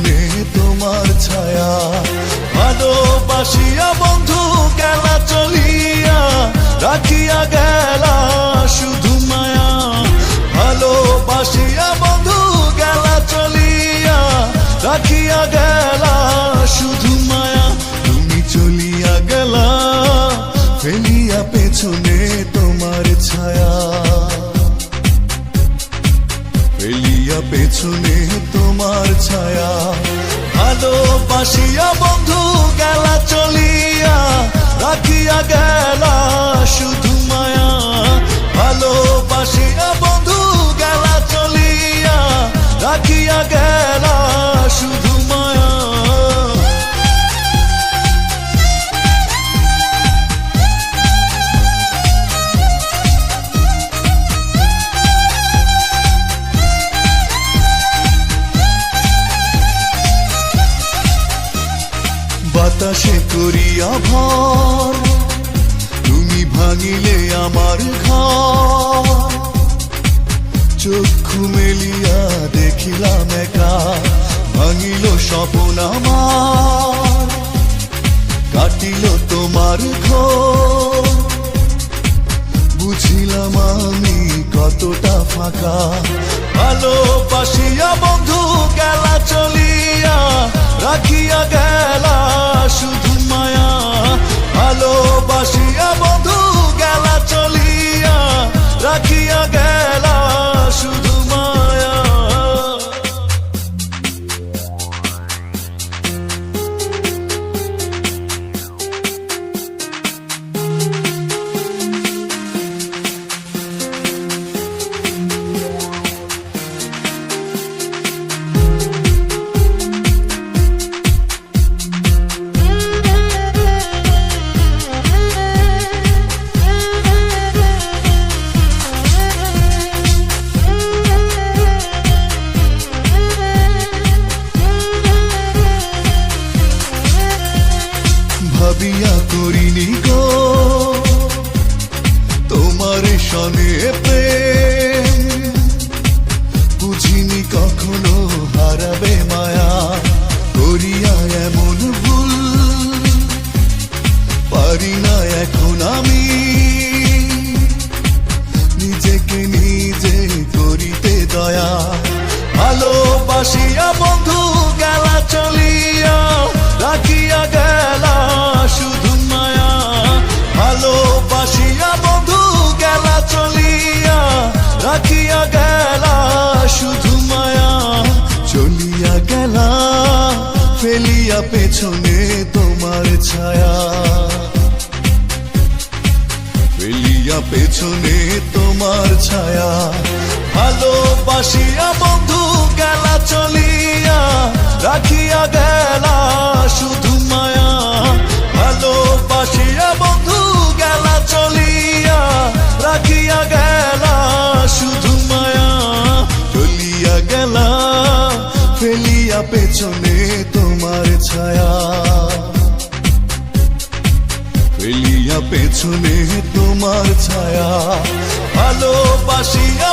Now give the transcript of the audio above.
পেছনে তোমার ছায়া। ভালোবাসিয়া বন্ধু গেলা চলিয়া, রাখিয়া গেলা শুধু মায়া। ভালোবাসিয়া বন্ধু গেলা চলিয়া, রাখিয়া গেলা শুধু মায়া। তুমি চলিয়া গেলা ফেলিয়া পেছনে তোমার ছায়া, ফেলিয়া পেছনে তোমার ছায়া। ভালোবাসিয়া বন্ধু গেলা চলিয়া, রাখিয়া গেলা শুধু মায়া। ভালোবাসিয়া বন্ধু গেলা চলিয়া, রাখিয়া গেলা শুধু মায়া। বাতাসে করিয়া ভর, তুমি ভাঙিলে আমার ঘর। চক্ষু মেলিয়া দেখিলাম একা, ভাঙিল স্বপ্ন আমার। কাটিল তোমার ঘর, বুঝিলাম আমি কতটা ফাঁকা। ভালোবাসিয়া বন্ধু গেলা চলিয়া, রাখিয়া গেলা শুধু মায়া। ভালোবাসিয়া বন্ধু গেলা চলিয়া, রাখিয়া গেলা শুধু মায়া। ভাবিয়া করিনি গো তোমার সনে প্রেম, বুঝিনি কখনো হারাবে মায়া। করিয়া এমন ভুল পারি না এখন আমি, নিজেকে নিজে করিতে দয়া। ভালোবাসিয়া বন্ধু গেলা চলিয়া, রাখিয়া গেলা শুধু মায়া। ভালোবাসিয়া বন্ধু গেলা চলিয়া, রাখিয়া গেলা শুধু মায়া। চলিয়া গেলা ফেলিয়া পেছনে তোমার ছায়া, ফেলিয়া পেছনে তোমার ছায়া। ভালোবাসিয়া বন্ধু গেলা চলিয়া, রাখিয়া গেলা শুধু মায়া। ভালোবাসিয়া বন্ধু গেলা চলিয়া, রাখিয়া গেলা শুধু মায়া। চলিয়া গেলা ফেলিয়া পেছনে তোমার ছায়া, ফেলিয়া পেছনে তোমার ছায়া। ভালোবাসিয়া